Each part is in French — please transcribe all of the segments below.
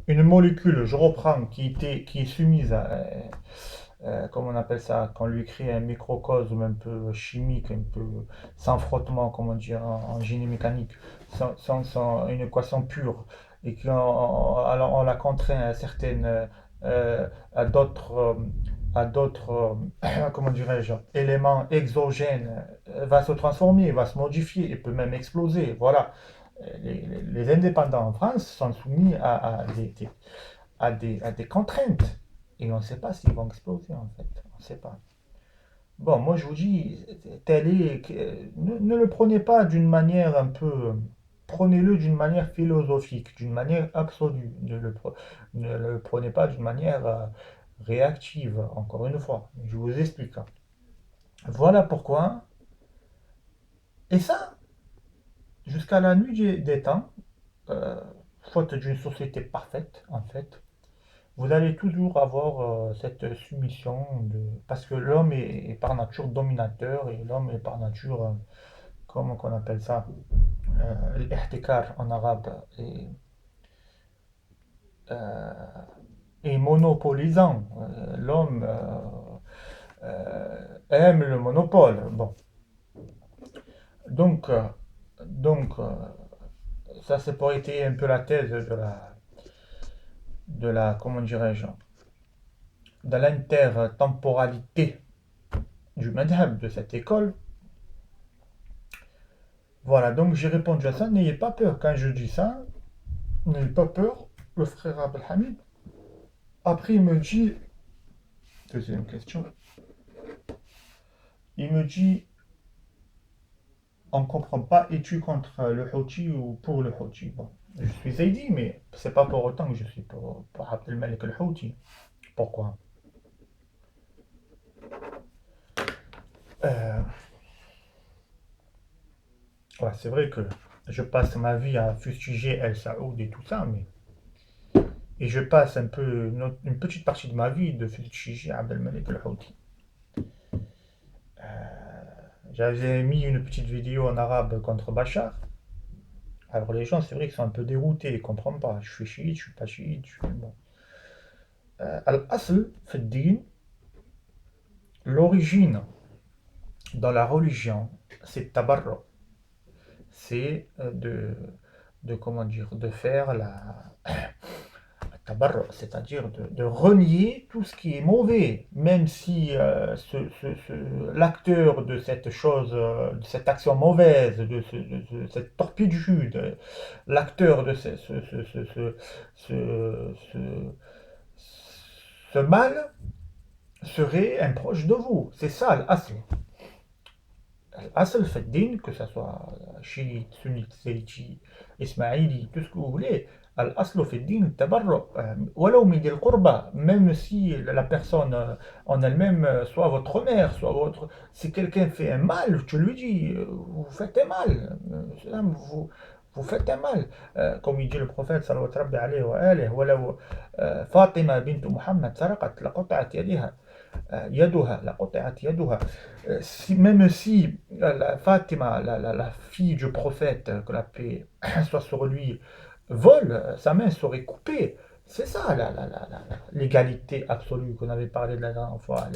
une molécule, je reprends, qui est soumise à, comment on appelle ça, quand on lui crée un microcosme un peu chimique, un peu sans frottement, comment dire, en génie mécanique, sans une équation pure, et alors on la contraint à certaines, à d'autres, comment dirais-je, éléments exogènes, va se transformer, va se modifier, et peut même exploser. Voilà. Les indépendants en France sont soumis à des contraintes. Et on ne sait pas s'ils vont exploser, en fait. On ne sait pas. Bon, moi, je vous dis, ne le prenez pas d'une manière un peu. Prenez-le d'une manière philosophique, d'une manière absolue. Ne le prenez pas d'une manière réactive, encore une fois. Je vous explique, hein. Voilà pourquoi. Et ça, jusqu'à la nuit des temps, euh, faute d'une société parfaite, en fait, vous allez toujours avoir cette soumission parce que l'homme est par nature dominateur et l'homme est par nature, comment qu'on appelle ça, l'ihtikar en arabe, euh, est monopolisant. L'homme aime le monopole. Bon, donc, euh, donc, ça c'est pour étayer un peu la thèse de la, comment dirais-je, de l'intertemporalité du madhab de cette école. Voilà, donc j'ai répondu à ça. N'ayez pas peur quand je dis ça. N'ayez pas peur. Le frère Abdelhamid. Après, il me dit, deuxième question, il me dit, on ne comprend pas, es-tu contre le Houthi ou pour le Houthi? Bon, je suis Zaidi, mais c'est pas pour autant que je suis pour Abdelmalek le Houthi. Pourquoi? Euh, ouais, c'est vrai que je passe ma vie à fustiger El Saoud et tout ça, et je passe un peu une petite partie de ma vie de fustiger Abdelmalek le Houthi. J'avais mis une petite vidéo en arabe contre Bachar. Alors les gens, c'est vrai qu'ils sont un peu déroutés, ils ne comprennent pas. Je suis chiite, je suis pas chiite. Bon. Al-Asl, fait din, l'origine dans la religion, c'est tabarro. C'est comment dire, de faire la tabarro, c'est-à-dire de renier tout ce qui est mauvais, même si l'acteur de cette chose, de cette action mauvaise, de cette torpitude, l'acteur de ce mal serait un proche de vous. C'est ça l'asl. L'asl fait din, que ce soit chiite, sunnite, séiti, ismaïli, tout ce que vous voulez. Al-aslu fi din tabarru, walaw min dil qurba, même si la personne en elle-même, soit votre mère, soit votre. Si quelqu'un fait un mal, tu lui dis, vous faites un mal, vous faites un mal. Comme il dit le prophète, sallallahu alayhi wa alihi, walaw Fatima bint Muhammad saraqat laqata'at yadiha. Yaduha, la qut'at yaduha. Même si la Fatima, la fille du prophète, que la paix soit sur lui, vole, sa main serait coupée. C'est ça l'égalité absolue qu'on avait parlé de la dernière fois.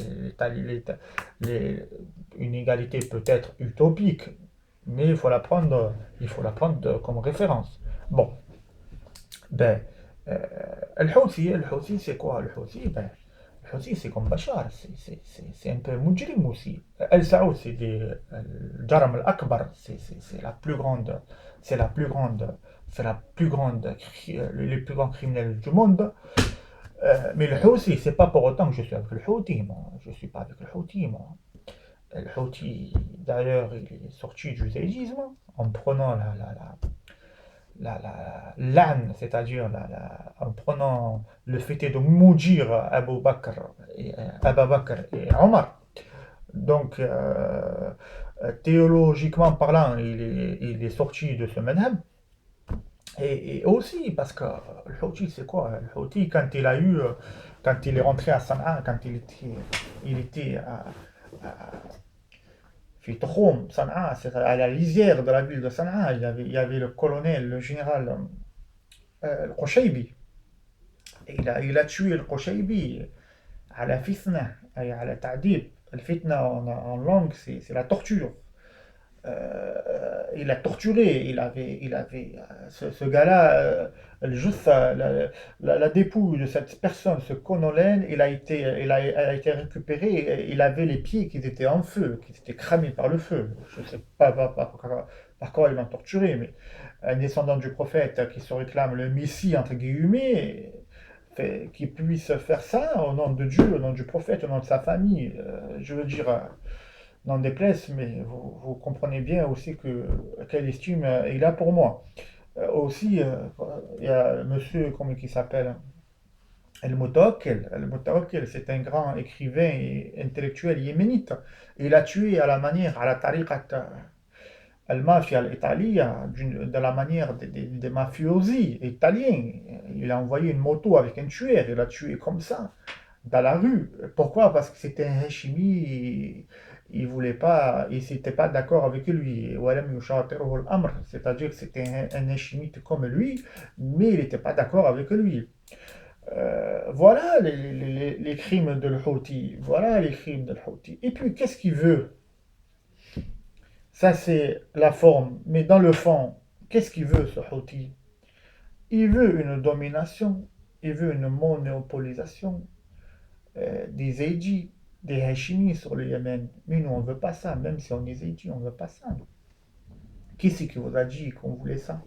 Une égalité peut-être utopique, mais il faut la prendre comme référence. Bon, ben, euh, le Houthi, c'est quoi le Houthi? Ben, le Houthi, c'est comme Bachar, c'est un peu mujrim aussi. El Saoud, c'est le Jaram al-Akbar, c'est la plus grande, c'est la plus grande, c'est la plus grande, les plus grands criminels du monde. Mais le Houthi, c'est pas pour autant que je suis avec le Houthi, moi. Je suis pas avec le Houthi, moi. Le Houthi, d'ailleurs, il est sorti du zaïdisme en prenant l'âne, c'est-à-dire en prenant le fait de maudire Abu Bakr et Omar. Donc, théologiquement parlant, il est sorti de ce madhab. Et aussi, parce que le Houthi, c'est quoi? Le Houthi, quand il est rentré à Sanaa, quand il était Sanaa, c'est à la lisière de la ville de Sanaa, il y avait le colonel, le général Al-Qushaybi. il a tué le Koshaibi à la fitna, à la ta'dib. Le fitna en langue, c'est la torture. Il a torturé, ce gars-là, juste la dépouille de cette personne, ce Connolène, il a été récupéré, et il avait les pieds qui étaient en feu, qui étaient cramés par le feu. Je ne sais pas par quoi ils l'ont torturé, mais un descendant du prophète qui se réclame le Messie, entre guillemets, qui puisse faire ça au nom de Dieu, au nom du prophète, au nom de sa famille, je veux dire, n'en déplaise, mais vous comprenez bien aussi quelle estime il a pour moi. Aussi, il y a monsieur, comment il s'appelle, El-Mutawakkil. El-Mutawakkil, c'est un grand écrivain et intellectuel yéménite. Il a tué à la manière, à la tariqat al-mafia l'Italia, de la manière des mafiosi italiens. Il a envoyé une moto avec un tueur, il a tué comme ça dans la rue. Pourquoi? Parce que c'était un Hashimi, il voulait pas, il n'était pas d'accord avec lui. C'est-à-dire que c'était un Hashimite comme lui, mais il n'était pas d'accord avec lui. Voilà les crimes de l'Houthi. Voilà les crimes de l'Houthi. Et puis, qu'est-ce qu'il veut? Ça, c'est la forme. Mais dans le fond, qu'est-ce qu'il veut, ce Houthi? Il veut une domination, il veut une monopolisation, des Zaydis, des Hachimis sur le Yémen. Mais nous, on ne veut pas ça, même si on est Zaydis, on ne veut pas ça. Qui c'est qui vous a dit qu'on voulait ça?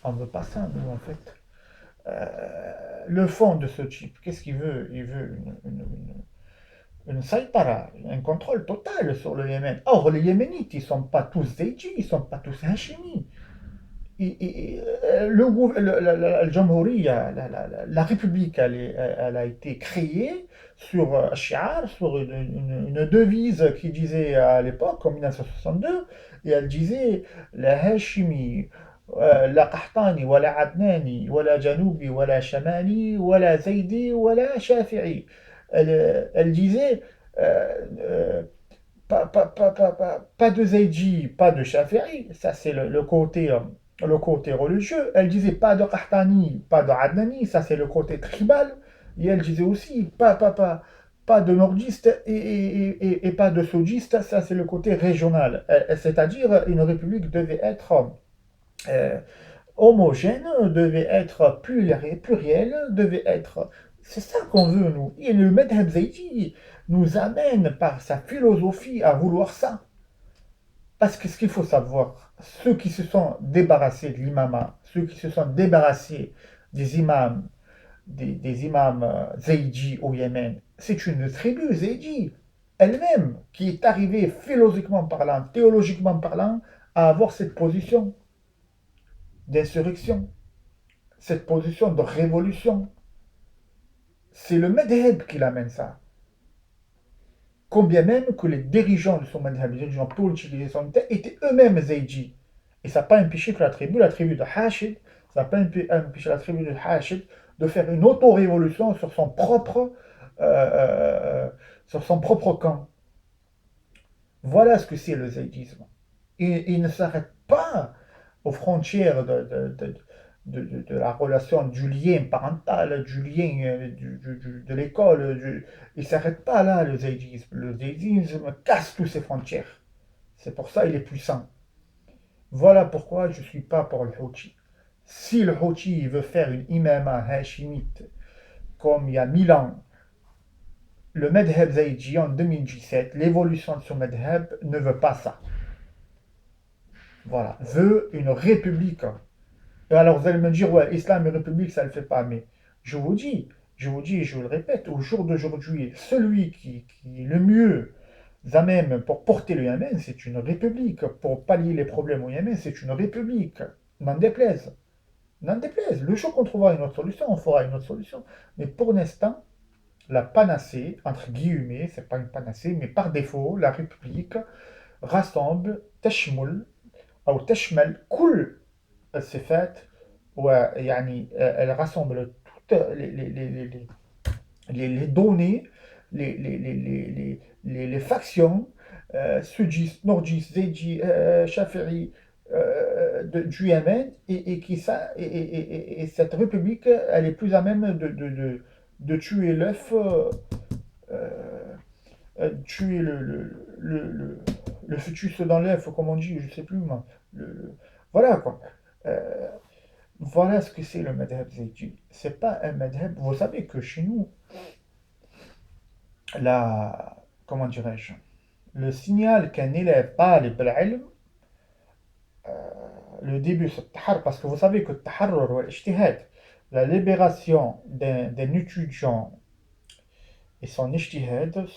On ne veut pas ça, nous, en fait. Le fond de ce type, qu'est-ce qu'il veut? Il veut une saïtara, un contrôle total sur le Yémen. Or, les Yéménites, ils ne sont pas tous Zaydis, ils ne sont pas tous Hachimis. Le Jamhouria, la République, elle a été créée sur shiar, sur une devise qui disait à l'époque, en 1962, et elle disait la Hashimi, la Qahtani, wa la Adnani, wa la Janoubi, wa la Shamali, wa la Zaidi, wa la Shafi'i. Elle disait euh, pas de Zaidi, pas de Shafi'i, ça c'est le côté religieux. Elle disait pas de Qahtani, pas de Adnani, ça c'est le côté tribal. Et elle disait aussi pas de nordiste et pas de sudiste, ça c'est le côté régional. C'est-à-dire une république devait être euh, homogène, devait être pluriel, devait être... C'est ça qu'on veut, nous. Et le Madhab Zaidi nous amène par sa philosophie à vouloir ça. Parce que ce qu'il faut savoir, ceux qui se sont débarrassés de l'imama, ceux qui se sont débarrassés des imams, des imams Zaidi au Yémen, c'est une tribu Zaidi elle-même qui est arrivée philosophiquement parlant, théologiquement parlant, à avoir cette position d'insurrection, cette position de révolution. C'est le madhab qui l'amène ça. Combien même que les dirigeants de son madhab, les dirigeants pour utiliser son terre, étaient eux-mêmes Zaydji. Et ça n'a pas empêché que la tribu de Hashid, ça n'a pas empêché la tribu de Hashid de faire une auto-révolution sur son propre camp. Voilà ce que c'est le zaydisme. Il ne s'arrête pas aux frontières de la relation, du lien parental, du lien de l'école. Il ne s'arrête pas là, le zaydisme. Le zaydisme casse toutes ses frontières. C'est pour ça qu'il est puissant. Voilà pourquoi je ne suis pas pour le Houthi. Si le Houthi veut faire une imama hashimite comme il y a 1000 ans, le madhab zaydji en 2017, l'évolution de son madhab ne veut pas ça. Voilà, veut une république. Et alors vous allez me dire, ouais, islam et république, ça ne le fait pas. Mais je vous dis et je vous le répète, au jour d'aujourd'hui, celui qui est le mieux à même pour porter le Yémen, c'est une république. Pour pallier les problèmes au Yémen, c'est une république. N'en déplaise. N'en déplaise. Le jour qu'on trouvera une autre solution, on fera une autre solution. Mais pour l'instant, la panacée, entre guillemets, c'est pas une panacée, mais par défaut, la République rassemble, تشمل أو تشمل كل الصفات ويعني elle rassemble toutes les données, les factions, sudistes, nordistes, zaydis, shafi'i, du Yémen et cette république, elle est plus à même de tuer l'œuf, tuer le fœtus dans l'œuf, comme on dit, je sais plus moi. Voilà quoi. Euh, voilà ce que c'est le madhab zayti. C'est pas un madhab. Vous savez que chez nous, la, comment dirais-je, le signal qu'un élève talib al-ilm, le début c'est le tahar, parce que vous savez que le taharrur ou l'ijtihad, la libération d'un étudiant et son ijtihad,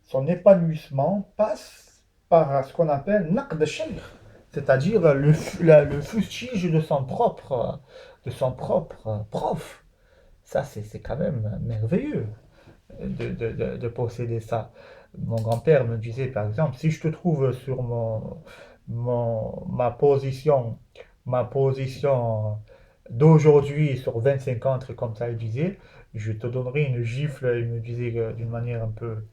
son épanouissement passe par ce qu'on appelle naqd al-shaykh, c'est-à-dire le fustige de son propre prof. Ça, c'est quand même merveilleux de posséder ça. Mon grand-père me disait, par exemple, si je te trouve sur ma position d'aujourd'hui sur 25 ans, un truc comme ça, il disait, je te donnerai une gifle, il me disait d'une manière un peu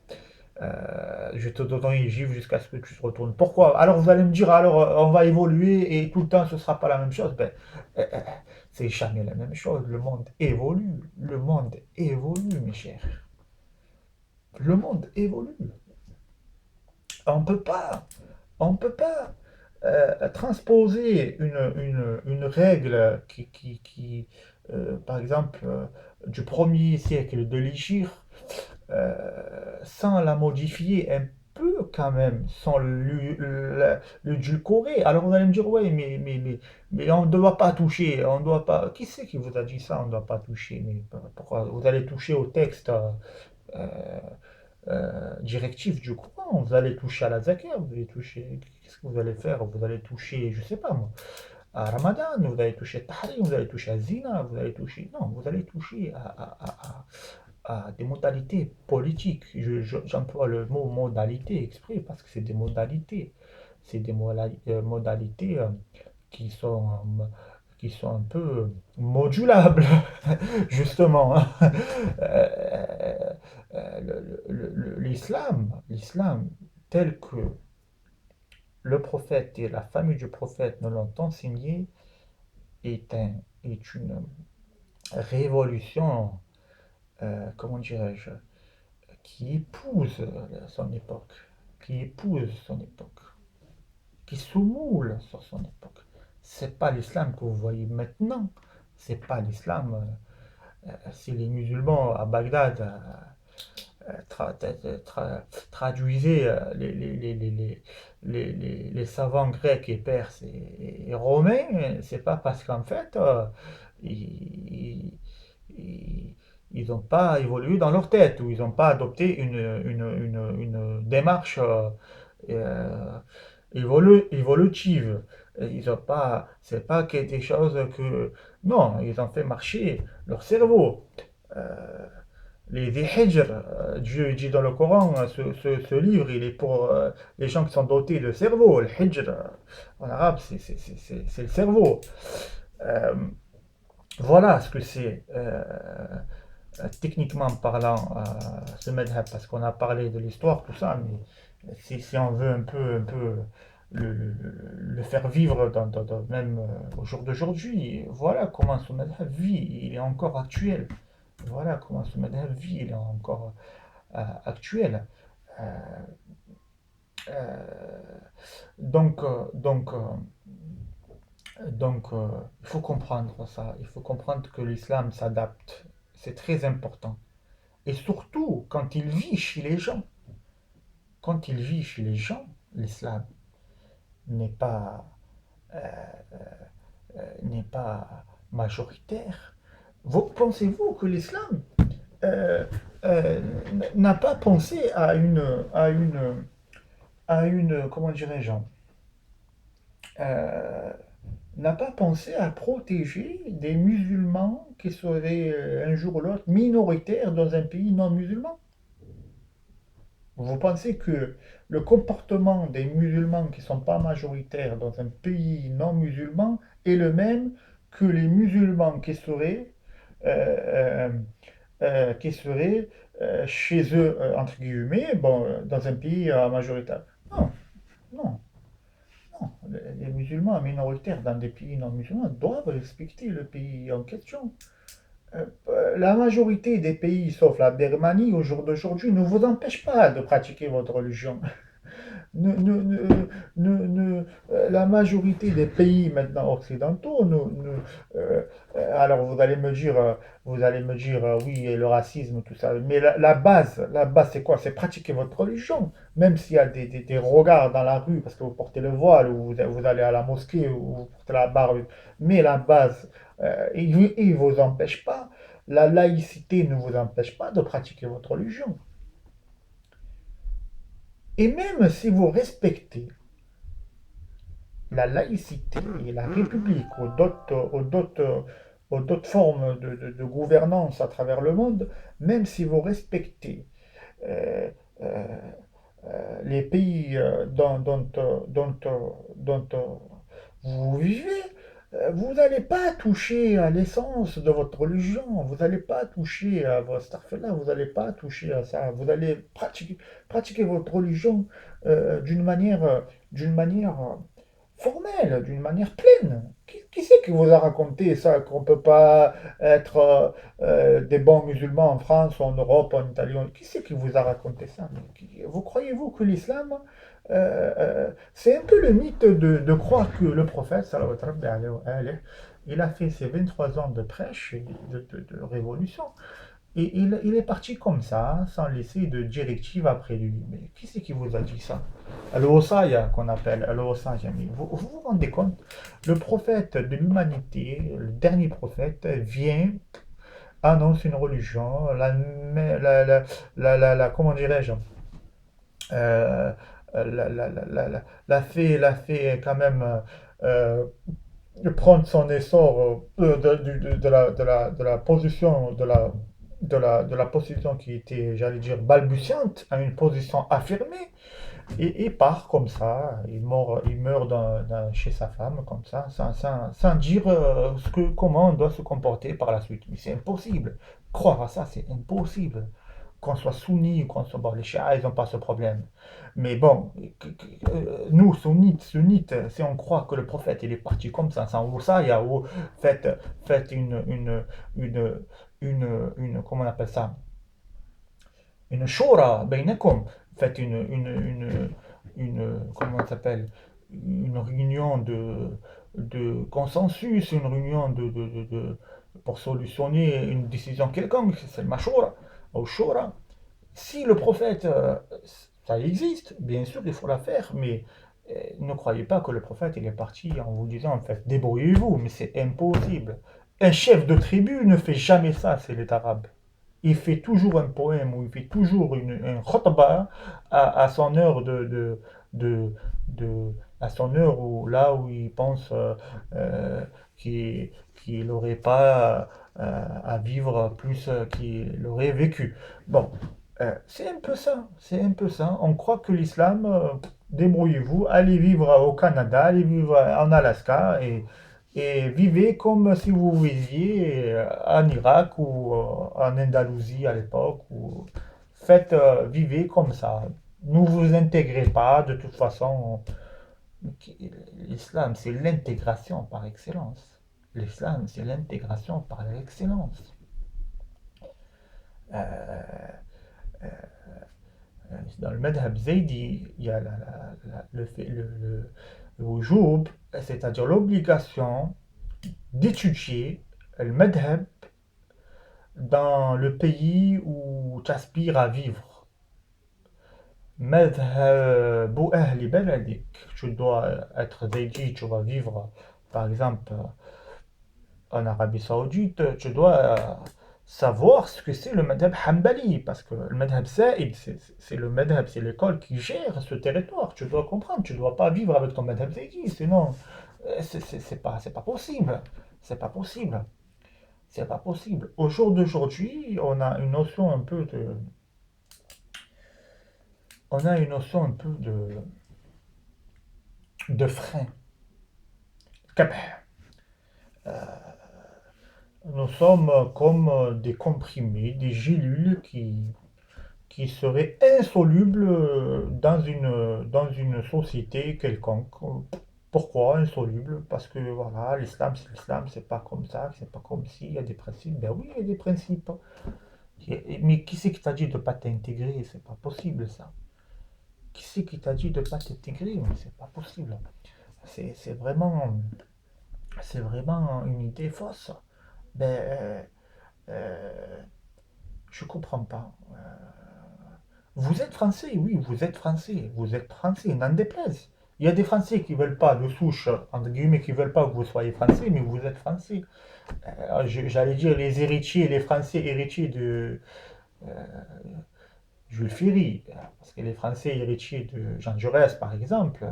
je te donnerai une gifle jusqu'à ce que tu te retournes. Pourquoi? Alors vous allez me dire, alors on va évoluer et tout le temps ce ne sera pas la même chose. Ben, euh, euh, c'est jamais la même chose. Le monde évolue. Le monde évolue, mes chers. Le monde évolue. On peut pas, on peut pas transposer une règle par exemple, du premier siècle de l'Égypte sans la modifier un peu quand même, sans l'édulcorer. Alors vous allez me dire, ouais, mais on ne doit pas toucher, on doit pas... Qui c'est qui vous a dit ça, on ne doit pas toucher? Mais pourquoi vous allez toucher au texte directif du Coran, vous allez toucher à la zakat, vous allez toucher... Qu'est-ce que vous allez faire? Vous allez toucher, je sais pas moi, à Ramadan, vous allez toucher à Tahrim, vous allez toucher à Zina, vous allez toucher... Non, vous allez toucher à des modalités politiques. J'emploie le mot modalité exprès parce que c'est des modalités. C'est des modalités qui sont, qui sont un peu modulables, justement. L'islam, tel que le prophète et la famille du prophète nous l'ont enseigné, est une révolution, comment dirais-je, qui épouse son époque, qui épouse son époque, qui se moule sur son époque. C'est pas l'islam que vous voyez maintenant, c'est pas l'islam, c'est les musulmans à Bagdad traduisaient les savants grecs et perses et romains, c'est pas parce qu'en fait, ils, ils, ils n'ont pas évolué dans leur tête ou ils n'ont pas adopté une démarche euh, évolutive. Ils ont pas, c'est pas quelque chose que, non, ils ont fait marcher leur cerveau. Euh, les Hijr, Dieu dit dans le Coran, ce livre, il est pour les gens qui sont dotés de cerveau. Le Hijr, en arabe, c'est le cerveau. Euh, voilà ce que c'est, techniquement parlant, ce madhab, parce qu'on a parlé de l'histoire, tout ça, mais si on veut un peu le faire vivre même au jour d'aujourd'hui, voilà comment ce madhab vit, il est encore actuel. Voilà comment ce madhab vit, il est encore actuel. Euh, euh, donc, euh, donc, euh, donc, il faut comprendre ça. Il faut comprendre que l'islam s'adapte. C'est très important. Et surtout, quand il vit chez les gens. Quand il vit chez les gens, l'islam n'est pas, euh, n'est pas majoritaire. Pensez-vous que l'islam euh, euh, n'a pas pensé comment dirais-je, euh, n'a pas pensé à protéger des musulmans qui seraient un jour ou l'autre minoritaires dans un pays non musulman. Vous pensez que le comportement des musulmans qui ne sont pas majoritaires dans un pays non musulman est le même que les musulmans euh, qui seraient chez eux, entre guillemets, bon, dans un pays majoritaire? Non, non, Non, les musulmans minoritaires dans des pays non musulmans doivent respecter le pays en question. La majorité des pays, sauf la Birmanie, au jour d'aujourd'hui, ne vous empêchent pas de pratiquer votre religion. Ne- ne- ne- la majorité des pays maintenant occidentaux, euh, alors vous allez me dire, oui, et le racisme, tout ça, mais la base, c'est quoi? C'est pratiquer votre religion, même s'il y a des regards dans la rue parce que vous portez le voile ou vous allez à la mosquée ou vous portez la barbe, mais la base, il vous empêche pas. La laïcité ne vous empêche pas de pratiquer votre religion. Et même si vous respectez la laïcité et la république aux d'autres formes de gouvernance à travers le monde, même si vous respectez euh, euh, les pays dont vous vivez, vous n'allez pas toucher à l'essence de votre religion, vous n'allez pas toucher à votre là, vous n'allez pas toucher à ça, vous allez pratiquer votre religion d'une manière formelle, d'une manière pleine. Qui c'est qui vous a raconté ça, qu'on ne peut pas être des bons musulmans en France, en Europe, en Italie? Qui c'est qui vous a raconté ça? Vous croyez-vous que l'islam, c'est un peu le mythe de croire que le prophète, sallallahu alayhi wa sallam, il a fait ses 23 ans de prêche, et de révolution, et il est parti comme ça, sans laisser de directive après lui. Mais qui c'est qui vous a dit ça? Al-Wasaya qu'on appelle, Al-Wasaya. Mais vous rendez compte? Le prophète de l'humanité, le dernier prophète, vient, annonce une religion, comment dirais-je, euh, la fait quand même euh, prendre son essor de la position de la position qui était, j'allais dire, balbutiante à une position affirmée et part comme ça. Il meurt chez sa femme comme ça, sans dire comment on doit se comporter par la suite. Mais c'est impossible. Croire à ça, c'est impossible. Qu'on soit sunni ou qu'on soit... Bon, les chiites, ils n'ont pas ce problème. Mais bon, nous, sunnites, si on croit que le prophète, il est parti comme ça, sans Wusaya, ou faites, faites une, comment on appelle ça? Une shura, bainakum. Faites comment ça s'appelle? Une réunion de consensus, une réunion pour solutionner une décision quelconque, c'est le mashura, ou shura. Si le prophète, ça existe, bien sûr, il faut la faire, mais ne croyez pas que le prophète il est parti en vous disant en fait débrouillez-vous, mais c'est impossible. Un chef de tribu ne fait jamais ça, c'est les Arabes. Il fait toujours un poème ou il fait toujours un khutbah à son heure de, de- à son heure où là où il pense euh, qu'il qu'il n'aurait pas à vivre plus qu'il aurait vécu. Bon, c'est un peu ça, c'est un peu ça. On croit que l'islam, débrouillez-vous, allez vivre au Canada, allez vivre en Alaska et vivez comme si vous viviez en Irak ou en Andalousie à l'époque. Ou... Faites, vivez comme ça. Ne vous intégrez pas, de toute façon. L'islam, c'est l'intégration par excellence. L'islam, c'est l'intégration par excellence. Euh, Dans le madhab zaidi, il y a le, fait, le wujub, c'est-à-dire l'obligation d'étudier le madhab dans le pays où tu aspires à vivre. Madhab ahli baladik, tu dois être zaidi, tu vas vivre par exemple en Arabie Saoudite, tu dois savoir ce que c'est le madhab Hanbali, parce que le madhab Sa'id, c'est le madhab, c'est l'école qui gère ce territoire. Tu dois comprendre, tu ne dois pas vivre avec ton madhab Zaidi, sinon c'est pas possible. C'est pas possible. C'est pas possible. Au jour d'aujourd'hui, on a une notion un peu de frein. Kabh. Nous sommes comme des comprimés, des gélules qui serait insoluble dans une société quelconque. Pourquoi insoluble? Parce que voilà, l'islam, c'est pas comme ça, c'est pas comme si, il y a des principes. Ben oui, il y a des principes. Mais qui c'est qui t'a dit de pas t'intégrer? C'est pas possible ça. Qui c'est qui t'a dit de pas t'intégrer? Mais c'est pas possible. C'est c'est vraiment, c'est vraiment une idée fausse. Ben, euh, je comprends pas. Vous êtes français, oui, vous êtes français, n'en déplaise. Il y a des Français qui veulent pas de souche, entre guillemets, qui veulent pas que vous soyez français, mais vous êtes français. J'allais dire les héritiers, les Français héritiers de euh, Jules Ferry, parce que les Français héritiers de Jean Jaurès, par exemple,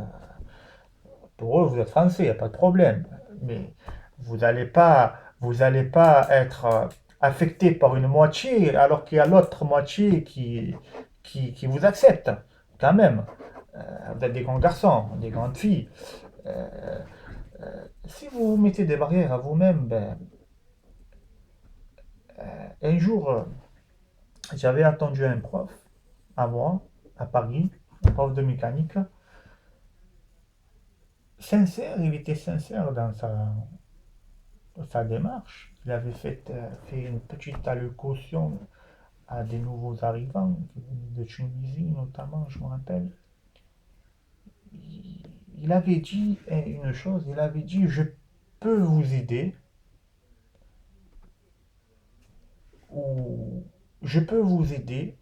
pour eux, vous êtes Français, il n'y a pas de problème. Mais vous allez pas être affecté par une moitié, alors qu'il y a l'autre moitié qui vous accepte, quand même. Vous êtes des grands garçons, des grandes filles. Euh, si vous vous mettez des barrières à vous-même, ben, un jour, j'avais attendu un prof à moi, à Paris, un prof de mécanique, sincère, il était sincère dans sa démarche. Il avait fait une petite allocution à des nouveaux arrivants qui venaient de Tunisie notamment, je me rappelle. Il avait dit une chose, il avait dit je peux vous aider ou je peux vous aider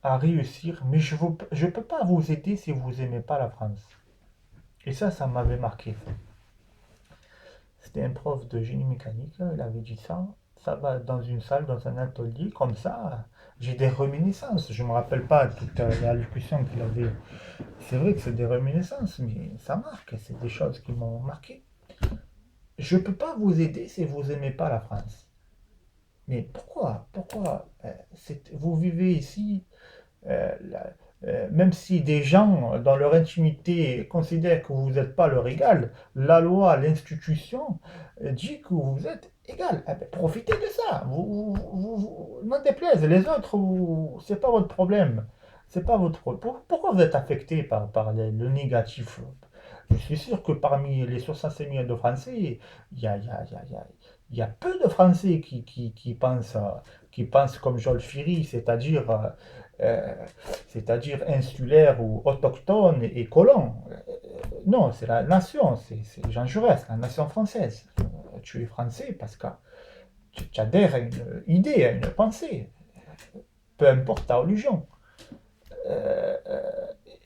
à réussir, mais je peux pas vous aider si vous aimez pas la France. Et ça m'avait marqué. C'était un prof de génie mécanique, il avait dit ça. Ça va dans une salle, dans un atelier, comme ça, j'ai des réminiscences. Je me rappelle pas toute la discussion qu'il avait. C'est vrai que c'est des réminiscences, mais ça marque, c'est des choses qui m'ont marqué. Je peux pas vous aider si vous aimez pas la France. Mais pourquoi? Pourquoi? Vous vivez ici, même si des gens, dans leur intimité, considèrent que vous n'êtes pas leur égal, la loi, l'institution dit que vous êtes égal. Eh ben, profitez de ça. N'en déplaise. Les autres, c'est pas votre problème. C'est pas votre problème. Pourquoi vous êtes affecté par le négatif? Je suis sûr que parmi les 65 millions de Français, il y a, il y a- il y a- il y a- il y a peu de Français qui pensent comme Jules Ferry, euh, c'est-à-dire insulaire ou autochtone et colon. Non, c'est la nation, c'est Jean Jaurès, la nation française. Tu es français parce que tu adhères à une idée, à une pensée, peu importe ta religion. Euh, euh,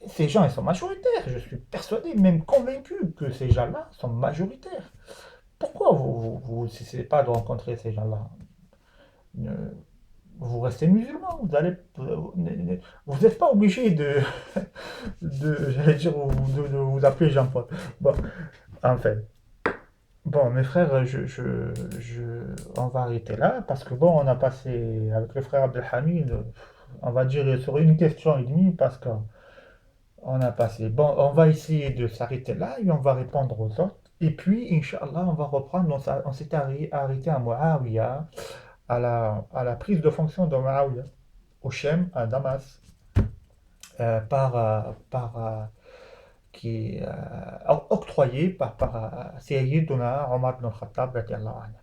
Ces gens, ils sont majoritaires. Je suis persuadé, même convaincu que ces gens-là sont majoritaires. Pourquoi vous n'essayez pas de rencontrer ces gens-là? Ne- Vous restez musulman, vous n'êtes pas obligé j'allais dire, de vous appeler Jean-Paul. Bon, enfin, bon, mes frères, on va arrêter là parce que bon, on a passé avec le frère Abdelhamid, on va dire sur une question et demie parce qu'on a passé. Bon, on va essayer de s'arrêter là et on va répondre aux autres. Et puis, Inch'Allah, on va reprendre. On s'était arrêté à Muawiyah, à la prise de fonction de Muawiyah, au Shem, à Damas, qui est octroyé par Sayyiduna Omar ibn Khattab, radiallahu anhu.